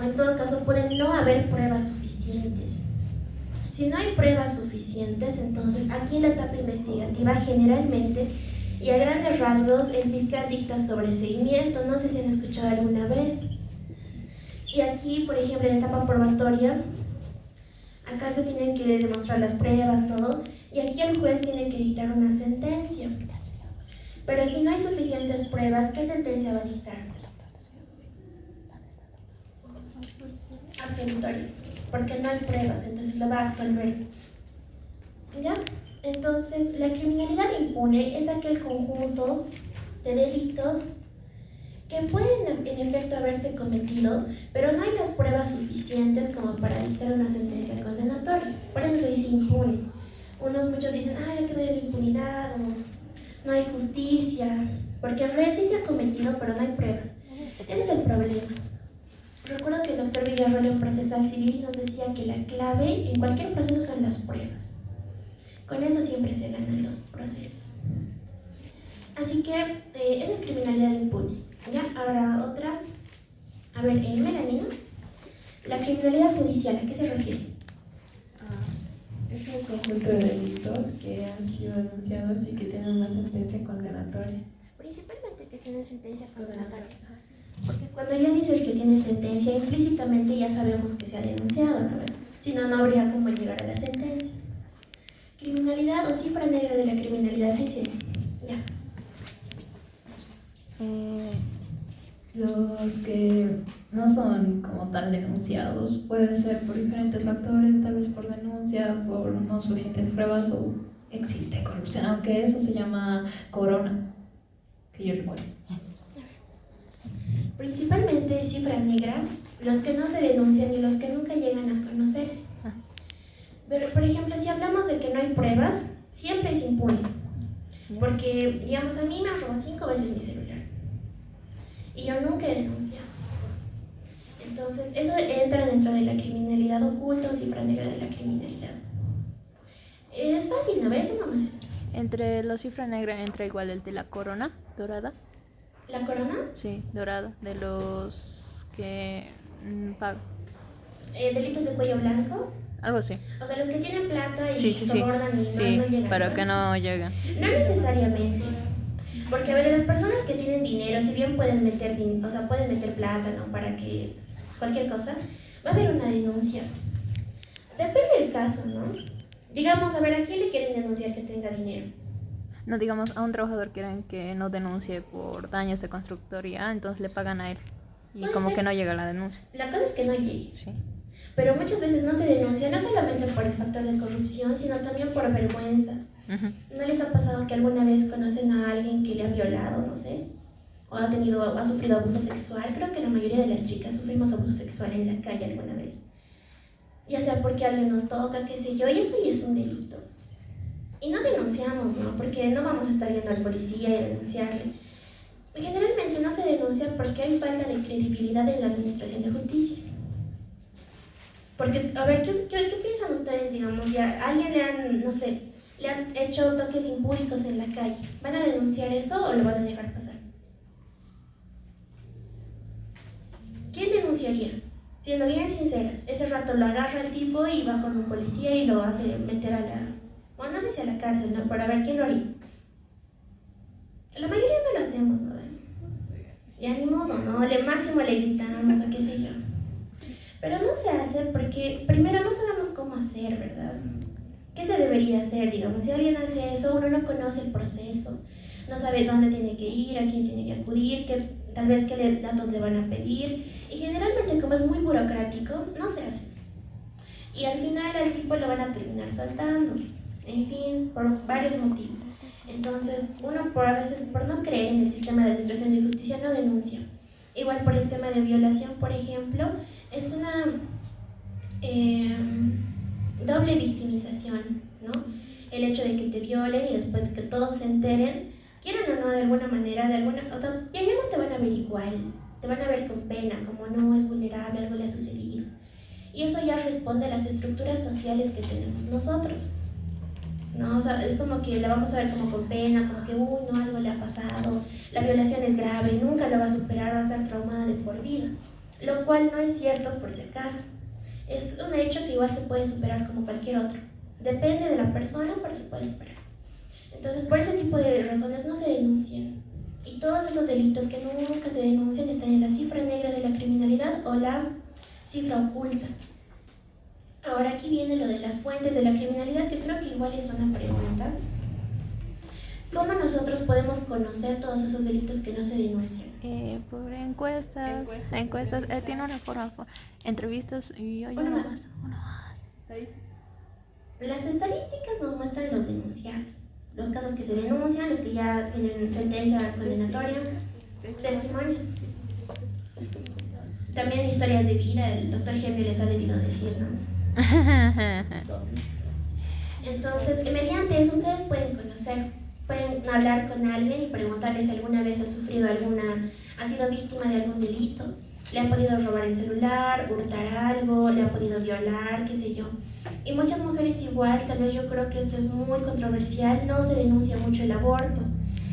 en todo caso pueden no haber pruebas suficientes. Si no hay pruebas suficientes, entonces aquí en la etapa investigativa generalmente y a grandes rasgos el fiscal dicta sobreseimiento, no sé si han escuchado alguna vez. Y aquí, por ejemplo, en la etapa probatoria, acá se tienen que demostrar las pruebas, todo, y aquí el juez tiene que dictar una sentencia. Pero si no hay suficientes pruebas, ¿qué sentencia va a dictar? Absolutorio, porque no hay pruebas, entonces lo va a absolver. ¿Ya? Entonces, la criminalidad impune es aquel conjunto de delitos que pueden en efecto haberse cometido, pero no hay las pruebas suficientes como para dictar una sentencia condenatoria. Por eso se dice impune. Muchos dicen, ay, hay que ver la impunidad, o no hay justicia, porque en realidad sí se ha cometido, pero no hay pruebas. Ese es el problema. Recuerdo que el doctor Villarroel en procesal civil nos decía que la clave en cualquier proceso son las pruebas. Con eso siempre se ganan los procesos. Así que esa es criminalidad impune. ¿Ya? Ahora otra. A ver, Melanie, ¿no? La criminalidad judicial, ¿a qué se refiere? Es un conjunto de delitos que han sido denunciados y que tienen una sentencia condenatoria. Principalmente que tienen sentencia condenatoria. Porque cuando ya dices que tiene sentencia, implícitamente ya sabemos que se ha denunciado, ¿no? Si no, no habría cómo llegar a la sentencia. Criminalidad o cifra negra de la criminalidad, dice. Ya. Los que no son como tal denunciados puede ser por diferentes factores, tal vez por denuncia, por no suficientes pruebas o existe corrupción, aunque eso se llama corona, que yo recuerdo. Principalmente cifra negra, los que no se denuncian y los que nunca llegan a conocerse. Pero, por ejemplo, si hablamos de que no hay pruebas, siempre es impune. Porque, digamos, a mí me han robado 5 veces mi celular. Y yo nunca he denunciado. Entonces, eso entra dentro de la criminalidad oculta o cifra negra de la criminalidad. Es fácil, ¿no ves? No más eso. Entre la cifra negra entra igual el de la corona dorada. ¿La corona? Sí, dorada, de los que pagan. ¿Delitos de cuello blanco? Algo así. O sea, los que tienen plata y Sí. sobornan y Sí, no llegan. pero que no llegan. No necesariamente. Porque, a ver, las personas que tienen dinero, si bien pueden meter, pueden meter plata, ¿no? Para que cualquier cosa, va a haber una denuncia. Depende del caso, ¿no? Digamos, a ver, ¿a quién le quieren denunciar que tenga dinero? No, digamos, a un trabajador quieren que no denuncie por daños de constructoría, entonces le pagan a él. Y Puede como ser. que no llega la denuncia. La cosa es que no llegue. Sí. Pero muchas veces no se denuncia, no solamente por el factor de corrupción, sino también por vergüenza. ¿No les ha pasado que alguna vez conocen a alguien que le ha violado, no sé? O ha sufrido abuso sexual. Creo que la mayoría de las chicas sufrimos abuso sexual en la calle alguna vez. Ya sea porque alguien nos toca, qué sé yo, y eso ya es un delito. Y no denunciamos, ¿no? Porque no vamos a estar yendo al policía y denunciarle. Generalmente no se denuncia porque hay falta de credibilidad en la administración de justicia. Porque, a ver, ¿qué piensan ustedes, digamos, ya a alguien le han hecho toques impúdicos en la calle? ¿Van a denunciar eso o lo van a dejar pasar? ¿Quién denunciaría? Siendo bien sinceras, ese rato lo agarra el tipo y va con un policía y lo hace meter a la... Bueno, no sé si a la cárcel, ¿no? Pero a ver, ¿quién lo haría? La mayoría no lo hacemos, ¿no? Ya ni modo, ¿no? Máximo le gritamos o qué sé yo. Pero no se hace porque primero no sabemos cómo hacer, ¿verdad? ¿Qué se debería hacer? Digamos, si alguien hace eso, uno no conoce el proceso, no sabe dónde tiene que ir, a quién tiene que acudir, tal vez qué datos le van a pedir. Y generalmente, como es muy burocrático, no se hace. Y al final al tipo lo van a terminar soltando. En fin, por varios motivos. Entonces, uno a veces por no creer en el sistema de administración de justicia no denuncia. Igual por el tema de violación, por ejemplo, es una doble victimización, ¿no? El hecho de que te violen y después que todos se enteren, quieran o no, de alguna manera, ya no te van a ver igual, te van a ver con pena, como no, es vulnerable, algo le ha sucedido. Y eso ya responde a las estructuras sociales que tenemos nosotros, ¿no? O sea, es como que la vamos a ver como con pena, como que, uy, no, algo le ha pasado, la violación es grave, nunca lo va a superar, va a estar traumada de por vida. lo cual no es cierto por si acaso. Es un hecho que igual se puede superar como cualquier otro. Depende de la persona, pero se puede superar. Entonces, por ese tipo de razones no se denuncian. Y todos esos delitos que nunca se denuncian están en la cifra negra de la criminalidad o la cifra oculta. Ahora aquí viene lo de las fuentes de la criminalidad, que creo que igual es una pregunta. ¿Cómo nosotros podemos conocer todos esos delitos que no se denuncian? Por encuestas. Tiene una forma, entrevistas y hay Una uno más. más. Las estadísticas nos muestran los denunciados, los casos que se denuncian, los que ya tienen sentencia condenatoria, testimonios. También historias de vida, el doctor Gemio les ha debido decir, ¿no? Entonces, mediante eso ustedes pueden conocer, pueden hablar con alguien y preguntarle si alguna vez ha sido víctima de algún delito. Le han podido robar el celular, hurtar algo, le han podido violar, qué sé yo. Y muchas mujeres igual, tal vez yo creo que esto es muy controversial, no se denuncia mucho el aborto.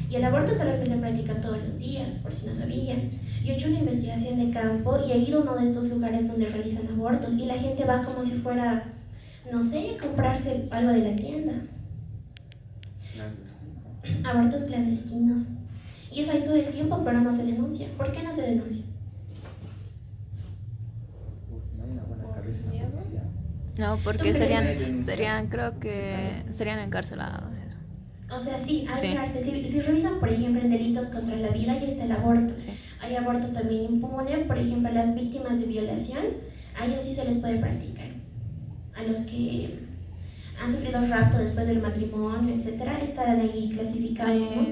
Y el aborto es algo que se practica todos los días, por si no sabían. Yo he hecho una investigación de campo y he ido a uno de estos lugares donde realizan abortos y la gente va como si fuera, no sé, a comprarse algo de la tienda. Abortos clandestinos. Y eso hay todo el tiempo, pero no se denuncia. ¿Por qué no se denuncia? Porque no hay una buena cabeza en la policía. No, porque ¿Tú crees? creo que serían encarcelados. O sea, sí, hay Sí. cárcel. Si revisan, por ejemplo, en delitos contra la vida, ya está el aborto. Sí. Hay aborto también impune, por ejemplo, a las víctimas de violación, a ellos sí se les puede practicar. A los que han sufrido rapto después del matrimonio, etcétera, están ahí clasificados, ¿no?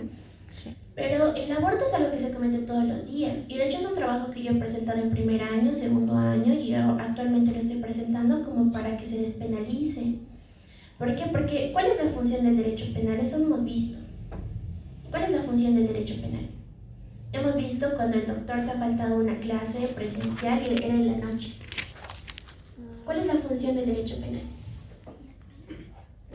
Sí. Pero el aborto es algo que se comete todos los días y de hecho es un trabajo que yo he presentado en primer año, segundo año y actualmente lo estoy presentando como para que se despenalice. ¿Por qué? Porque ¿cuál es la función del derecho penal? Eso hemos visto. ¿Cuál es la función del derecho penal? Hemos visto cuando el doctor se ha faltado una clase presencial y era en la noche. ¿Cuál es la función del derecho penal?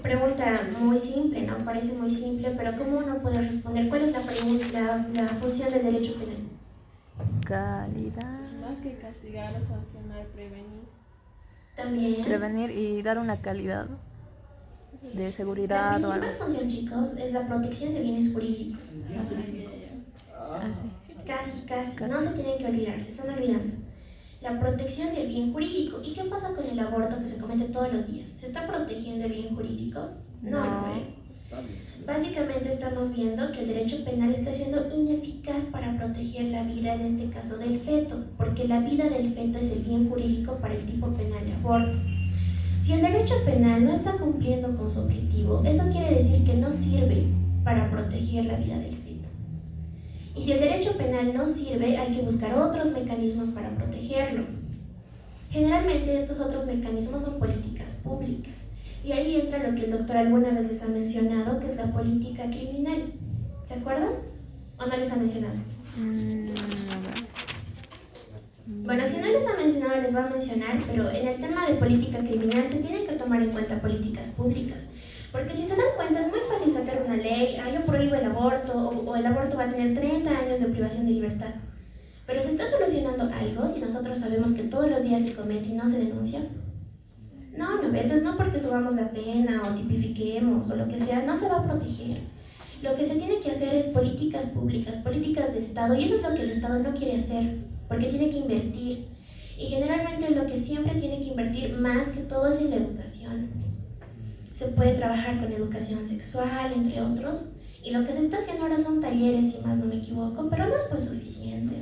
Pregunta muy simple, ¿no? Parece muy simple, pero ¿cómo uno puede responder? ¿Cuál es la función del derecho penal? Calidad. Más que castigar o sancionar, prevenir. También. Prevenir y dar una calidad de La seguridad o algo. principal función, chicos, es la protección de bienes jurídicos. Así. Casi. No se tienen que olvidar, se están olvidando. La protección del bien jurídico. ¿Y qué pasa con el aborto que se comete todos los días? ¿Se está protegiendo el bien jurídico? No. Básicamente estamos viendo que el derecho penal está siendo ineficaz para proteger la vida, en este caso del feto, porque la vida del feto es el bien jurídico para el tipo penal de aborto. Si el derecho penal no está cumpliendo con su objetivo, eso quiere decir que no sirve para proteger la vida del feto. Y si el derecho penal no sirve, hay que buscar otros mecanismos para protegerlo. Generalmente estos otros mecanismos son políticas públicas. Y ahí entra lo que el doctor alguna vez les ha mencionado, que es la política criminal. ¿Se acuerdan? ¿O no les ha mencionado? Bueno, si no les ha mencionado, les va a mencionar, pero en el tema de política criminal se tienen que tomar en cuenta políticas públicas. Porque si se dan cuenta, es muy fácil sacar una ley, yo prohíbo el aborto, o el aborto va a tener 30 años de privación de libertad. Pero ¿se está solucionando algo si nosotros sabemos que todos los días se comete y no se denuncia? No, entonces no porque subamos la pena o tipifiquemos o lo que sea, no se va a proteger. Lo que se tiene que hacer es políticas públicas, políticas de Estado, y eso es lo que el Estado no quiere hacer, porque tiene que invertir. Y generalmente lo que siempre tiene que invertir más que todo es en la educación. Se puede trabajar con educación sexual, entre otros, y lo que se está haciendo ahora son talleres, si más no me equivoco, pero no es pues suficiente.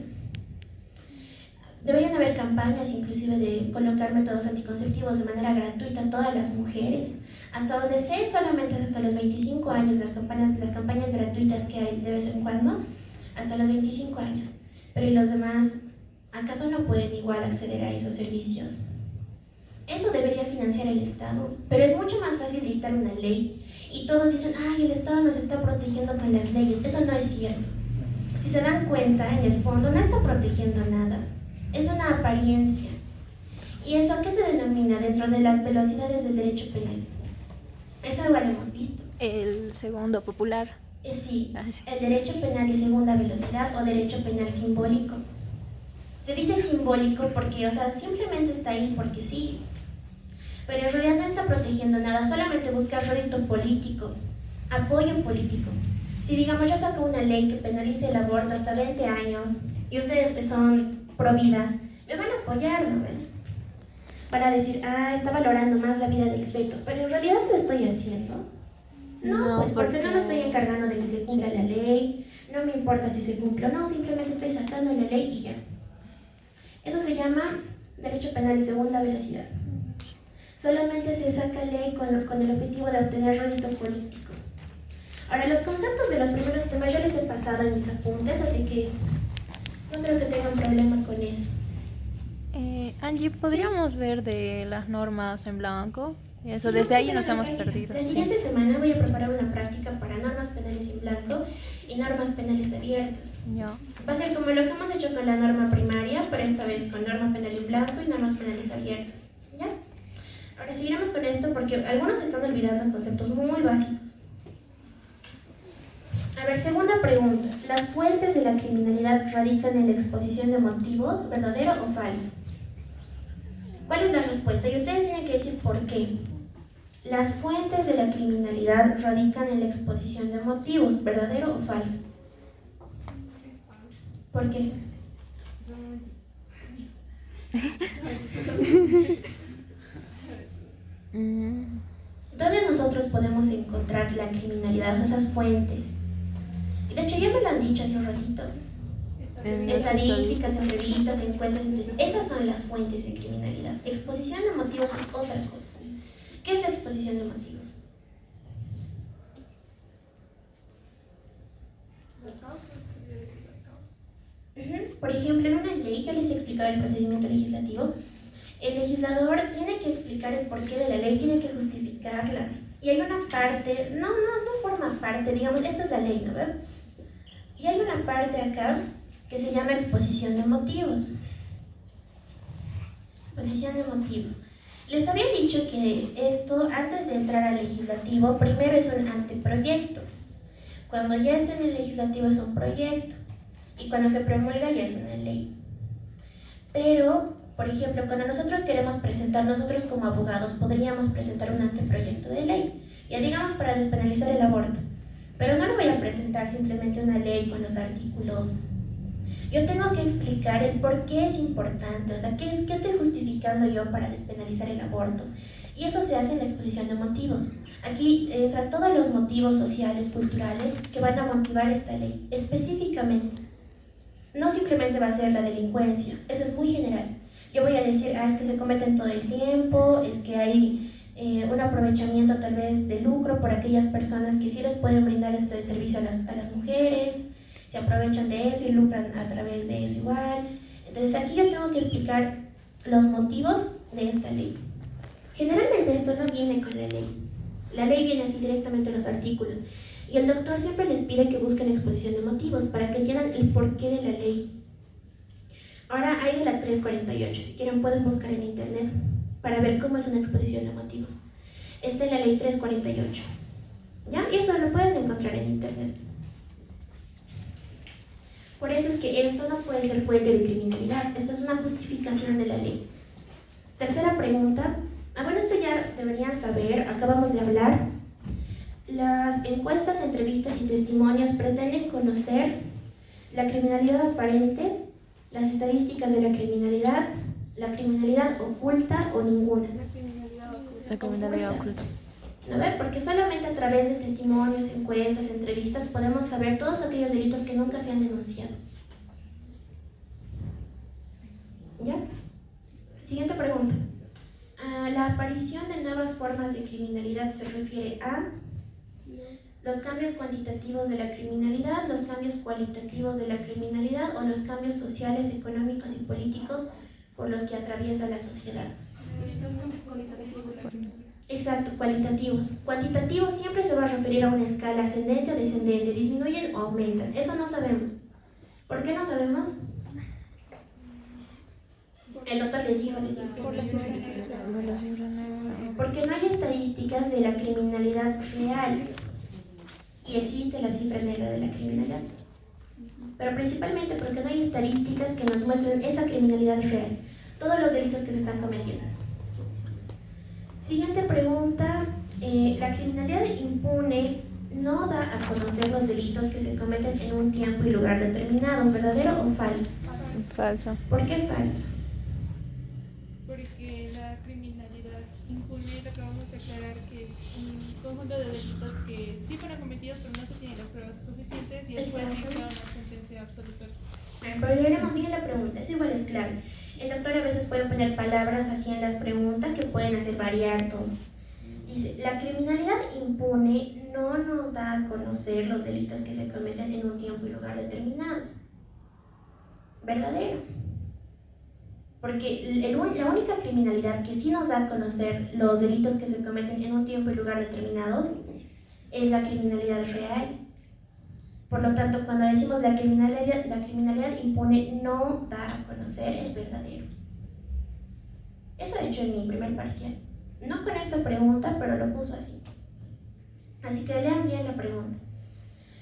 Deberían haber campañas inclusive de colocar métodos anticonceptivos de manera gratuita a todas las mujeres. Hasta donde sé, solamente es hasta los 25 años las campañas gratuitas que hay de vez en cuando, hasta los 25 años. Pero ¿y los demás? ¿Acaso no pueden igual acceder a esos servicios? Eso debería financiar el Estado, pero es mucho más fácil dictar una ley y todos dicen, el Estado nos está protegiendo con las leyes. Eso no es cierto. Si se dan cuenta, en el fondo no está protegiendo nada. Es una apariencia. ¿Y eso a qué se denomina dentro de las velocidades del derecho penal? Eso igual hemos visto. El segundo popular. Sí, el derecho penal de segunda velocidad o derecho penal simbólico. Se dice simbólico porque, o sea, simplemente está ahí porque sí. Pero en realidad no está protegiendo nada, solamente busca rédito político, apoyo político. Si digamos yo saco una ley que penalice el aborto hasta 20 años y ustedes que son pro vida, me van a apoyar, ¿no ven? Para decir, está valorando más la vida del feto, pero en realidad lo estoy haciendo. No, pues porque no me estoy encargando de que se cumpla la ley, no me importa si se cumple o no, simplemente estoy sacando la ley y ya. Eso se llama derecho penal de segunda velocidad. Solamente se saca ley con el objetivo de obtener rédito político. Ahora, los conceptos de los primeros temas yo les he pasado en mis apuntes, así que no creo que tengan problema con eso. Angie, ¿podríamos ver de las normas en blanco? Eso, desde ahí nos hemos perdido. La siguiente semana voy a preparar una práctica para normas penales en blanco y normas penales abiertas. Ya. Va a ser como lo que hemos hecho con la norma primaria, pero esta vez con norma penal en blanco y normas penales abiertas. ¿Ya? Ahora seguiremos con esto porque algunos están olvidando conceptos muy básicos. A ver, segunda pregunta. ¿Las fuentes de la criminalidad radican en la exposición de motivos, verdadero o falso? ¿Cuál es la respuesta? Y ustedes tienen que decir por qué. Las fuentes de la criminalidad radican en la exposición de motivos, ¿verdadero o falso? ¿Por qué? ¿Dónde nosotros podemos encontrar la criminalidad, o sea, esas fuentes? Y de hecho ya me lo han dicho hace un ratito. Estadísticas, entrevistas, encuestas, esas son las fuentes de criminalidad. Exposición de motivos es otra cosa. ¿Qué es la exposición de motivos? Las causas, sería decir las causas. Por ejemplo, en una ley, yo les he explicado el procedimiento legislativo, el legislador tiene que explicar el porqué de la ley, tiene que justificarla. Y hay una parte, no forma parte, digamos, esta es la ley, ¿no? ¿Verdad? Y hay una parte acá que se llama exposición de motivos. Exposición de motivos. Les había dicho que esto, antes de entrar al legislativo, primero es un anteproyecto. Cuando ya está en el legislativo es un proyecto. Y cuando se promulga ya es una ley. Pero, por ejemplo, cuando nosotros queremos presentar, nosotros como abogados podríamos presentar un anteproyecto de ley, ya digamos para despenalizar el aborto. Pero no le voy a presentar simplemente una ley con los artículos. Yo tengo que explicar el por qué es importante, o sea, qué estoy justificando yo para despenalizar el aborto. Y eso se hace en la exposición de motivos. Aquí entran todos los motivos sociales, culturales, que van a motivar esta ley, específicamente. No simplemente va a ser la delincuencia, eso es muy general. Yo voy a decir, es que se cometen todo el tiempo, es que hay un aprovechamiento tal vez de lucro por aquellas personas que sí les pueden brindar este servicio a las mujeres, se aprovechan de eso y lucran a través de eso igual. Entonces aquí yo tengo que explicar los motivos de esta ley. Generalmente esto no viene con la ley viene así directamente en los artículos. Y el doctor siempre les pide que busquen exposición de motivos para que entiendan el porqué de la ley. Ahora hay de la 348, si quieren pueden buscar en internet para ver cómo es una exposición de motivos. Esta es la ley 348. ¿Ya? Y eso lo pueden encontrar en internet. Por eso es que esto no puede ser fuente de criminalidad, esto es una justificación de la ley. Tercera pregunta. Bueno, esto ya deberían saber, acabamos de hablar. Las encuestas, entrevistas y testimonios pretenden conocer la criminalidad aparente, las estadísticas de la criminalidad oculta o ninguna. La criminalidad oculta. ¿No ve? Porque solamente a través de testimonios, encuestas, entrevistas podemos saber todos aquellos delitos que nunca se han denunciado. ¿Ya? Siguiente pregunta. La aparición de nuevas formas de criminalidad se refiere a los cambios cuantitativos de la criminalidad, los cambios cualitativos de la criminalidad o los cambios sociales, económicos y políticos por los que atraviesa la sociedad. Los cambios cualitativos de la criminalidad. Exacto, cualitativos. Cuantitativos siempre se va a referir a una escala ascendente o descendente, disminuyen o aumentan. Eso no sabemos. ¿Por qué no sabemos? El doctor les dijo. Porque no hay estadísticas de la criminalidad real y existe la cifra negra de la criminalidad. pero principalmente porque no hay estadísticas que nos muestren esa criminalidad real, todos los delitos que se están cometiendo. Siguiente pregunta, la criminalidad impune no da a conocer los delitos que se cometen en un tiempo y lugar determinados, ¿verdadero o falso? Falso. ¿Por qué falso? Porque la criminalidad impune, lo acabamos de aclarar, que es un conjunto de delitos que sí fueron cometidos pero no se tienen las pruebas suficientes y el juez dicta una sentencia absolutoria. Pero leeremos bien la pregunta, eso igual es clave. El doctor a veces puede poner palabras así en la pregunta que pueden hacer variar todo. Dice, la criminalidad impune no nos da a conocer los delitos que se cometen en un tiempo y lugar determinados. ¿Verdadero? Porque la única criminalidad que sí nos da a conocer los delitos que se cometen en un tiempo y lugar determinados es la criminalidad real. Por lo tanto, cuando decimos la criminalidad impune no da a conocer, es verdadero. Eso he hecho en mi primer parcial. No con esta pregunta, pero lo puso así. Así que lean bien la pregunta.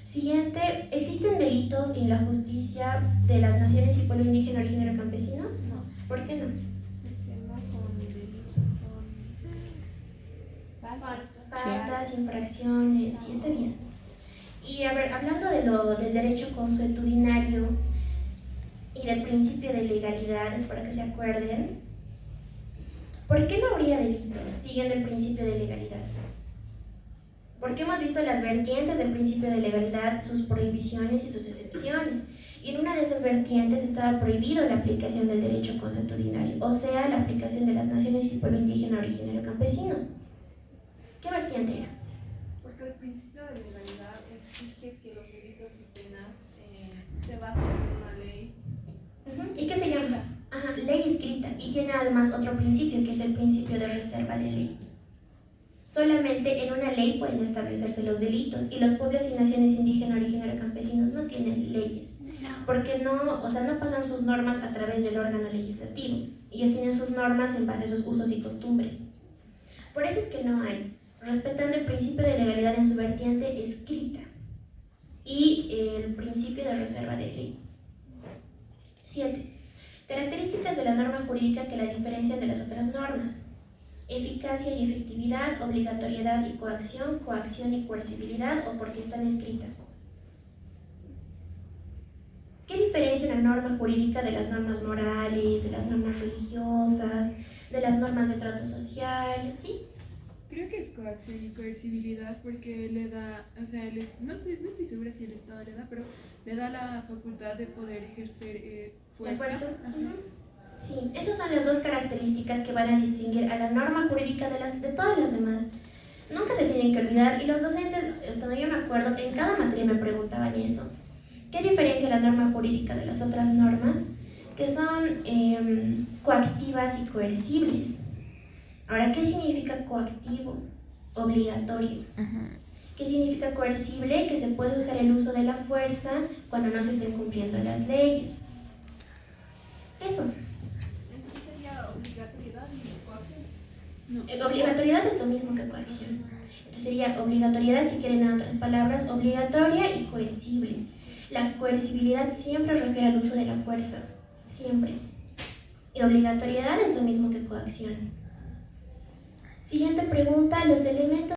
Siguiente, ¿existen delitos en la justicia de las naciones y pueblo indígena originario campesinos? No, ¿Por qué no? porque no son delitos, son Faltas, infracciones, sí, está bien. Y a ver, hablando del derecho consuetudinario y del principio de legalidad, es para que se acuerden, ¿por qué no habría delitos siguiendo el principio de legalidad? Porque hemos visto las vertientes del principio de legalidad, sus prohibiciones y sus excepciones. Y en una de esas vertientes estaba prohibido la aplicación del derecho consuetudinario, o sea, la aplicación de las naciones y pueblo indígena originario campesinos. ¿Qué vertiente era? Porque el principio de legalidad exige que los delitos y penas se basen en una ley. ¿Y qué se llama? Ajá, ley escrita. Y tiene además otro principio, que es el principio de reserva de ley. Solamente en una ley pueden establecerse los delitos y los pueblos y naciones indígenas originarios campesinos no tienen leyes, porque no pasan sus normas a través del órgano legislativo. Ellos tienen sus normas en base a sus usos y costumbres. Por eso es que no hay, respetando el principio de legalidad en su vertiente escrita y el principio de reserva de ley. 7. Características de la norma jurídica que la diferencian de las otras normas. Eficacia y efectividad, obligatoriedad y coacción, coacción y coercibilidad, o porque están escritas. ¿Qué diferencia una norma jurídica de las normas morales, de las normas religiosas, de las normas de trato social? ¿Sí? Creo que es coacción y coercibilidad porque le da, o sea, no estoy segura si el Estado le da, pero le da la facultad de poder ejercer fuerza. ¿La fuerza? Ajá. Sí, esas son las dos características que van a distinguir a la norma jurídica de todas las demás. Nunca se tienen que olvidar, y los docentes, hasta donde yo me acuerdo, en cada materia me preguntaban eso. ¿Qué diferencia la norma jurídica de las otras normas? Que son coactivas y coercibles. Ahora, ¿qué significa coactivo? Obligatorio. ¿Qué significa coercible? Que se puede usar el uso de la fuerza cuando no se estén cumpliendo las leyes. Eso. Entonces sería obligatoriedad y coacción. No. Obligatoriedad es lo mismo que coacción. Entonces sería obligatoriedad, si quieren en otras palabras, obligatoria y coercible. La coercibilidad siempre refiere al uso de la fuerza, siempre. Y obligatoriedad es lo mismo que coacción. Siguiente pregunta, los elementos